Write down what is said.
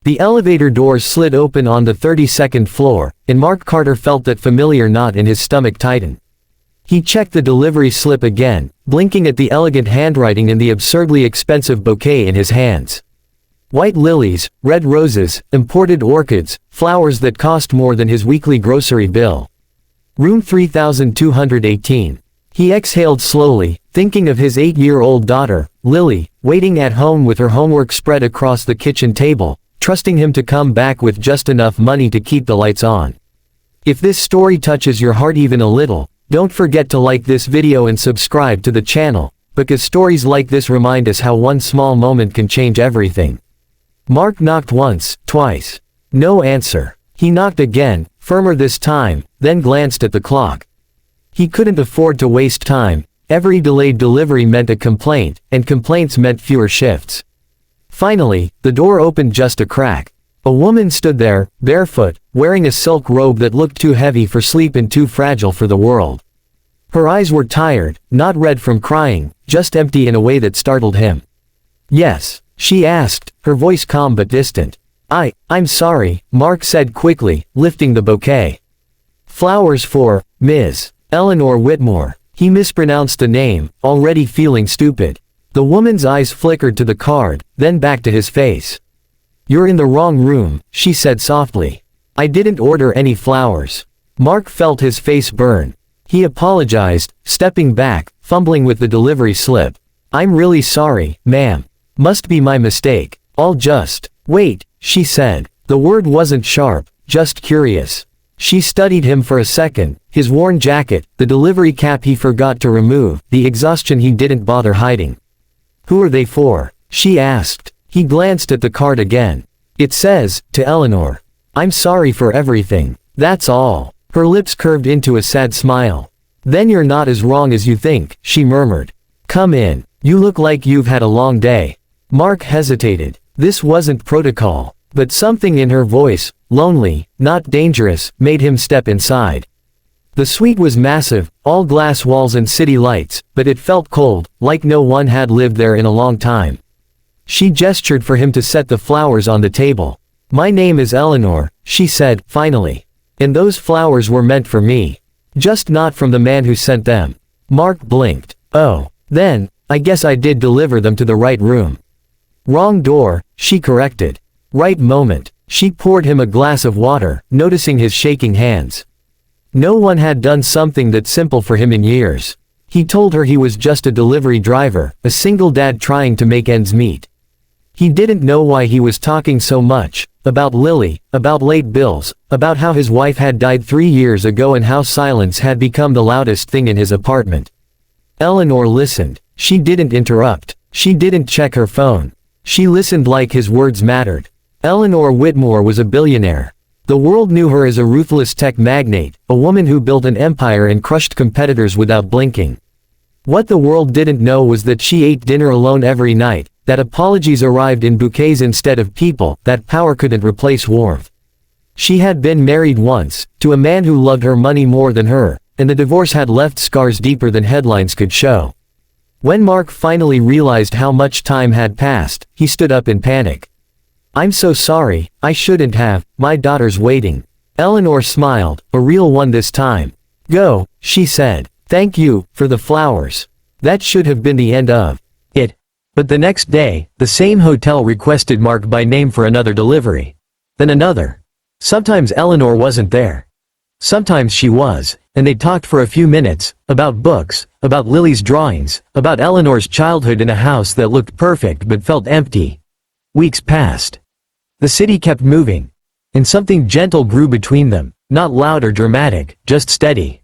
The elevator doors slid open on the 32nd floor, and Mark Carter felt that familiar knot in his stomach tighten. He checked the delivery slip again, blinking at the elegant handwriting and the absurdly expensive bouquet in his hands. White lilies, red roses, imported orchids, flowers that cost more than his weekly grocery bill. Room 3218. He exhaled slowly, thinking of his 8-year-old daughter, Lily, waiting at home with her homework spread across the kitchen table, trusting him to come back with just enough money to keep the lights on. If this story touches your heart even a little, don't forget to like this video and subscribe to the channel, because stories like this remind us how one small moment can change everything. Mark knocked once, twice. No answer. He knocked again, firmer this time, then glanced at the clock. He couldn't afford to waste time. Every delayed delivery meant a complaint, and complaints meant fewer shifts. Finally, the door opened just a crack. A woman stood there, barefoot, wearing a silk robe that looked too heavy for sleep and too fragile for the world. Her eyes were tired, not red from crying, just empty in a way that startled him. "Yes?" she asked, her voice calm but distant. I'm sorry," Mark said quickly, lifting the bouquet. "Flowers for Ms. Eleanor Whitmore." He mispronounced the name, already feeling stupid. The woman's eyes flickered to the card, then back to his face. "You're in the wrong room," she said softly. "I didn't order any flowers." Mark felt his face burn. He apologized, stepping back, fumbling with the delivery slip. "I'm really sorry, ma'am. Must be my mistake. I'll just wait," she said. The word wasn't sharp, just curious. She studied him for a second, his worn jacket, the delivery cap he forgot to remove, the exhaustion he didn't bother hiding. "Who are they for?" she asked. He glanced at the card again. "It says, to Eleanor. I'm sorry for everything. That's all." Her lips curved into a sad smile. "Then you're not as wrong as you think," she murmured. "Come in. You look like you've had a long day." Mark hesitated. This wasn't protocol, but something in her voice, lonely, not dangerous, made him step inside. The suite was massive, all glass walls and city lights, but it felt cold, like no one had lived there in a long time. She gestured for him to set the flowers on the table. "My name is Eleanor," she said, finally. "And those flowers were meant for me. Just not from the man who sent them." Mark blinked. "Oh. Then, I guess I did deliver them to the right room." "Wrong door," she corrected. "Right moment." She poured him a glass of water, noticing his shaking hands. No one had done something that simple for him in years. He told her he was just a delivery driver, a single dad trying to make ends meet. He didn't know why he was talking so much, about Lily, about late bills, about how his wife had died 3 years ago and how silence had become the loudest thing in his apartment. Eleanor listened. She didn't interrupt. She didn't check her phone. She listened like his words mattered. Eleanor Whitmore was a billionaire. The world knew her as a ruthless tech magnate, a woman who built an empire and crushed competitors without blinking. What the world didn't know was that she ate dinner alone every night, that apologies arrived in bouquets instead of people, that power couldn't replace warmth. She had been married once, to a man who loved her money more than her, and the divorce had left scars deeper than headlines could show. When Mark finally realized how much time had passed, he stood up in panic. "I'm so sorry, I shouldn't have, my daughter's waiting." Eleanor smiled, a real one this time. "Go," she said. "Thank you, for the flowers." That should have been the end of it. But the next day, the same hotel requested Mark by name for another delivery. Then another. Sometimes Eleanor wasn't there. Sometimes she was, and they talked for a few minutes, about books, about Lily's drawings, about Eleanor's childhood in a house that looked perfect but felt empty. Weeks passed. The city kept moving. And something gentle grew between them, not loud or dramatic, just steady.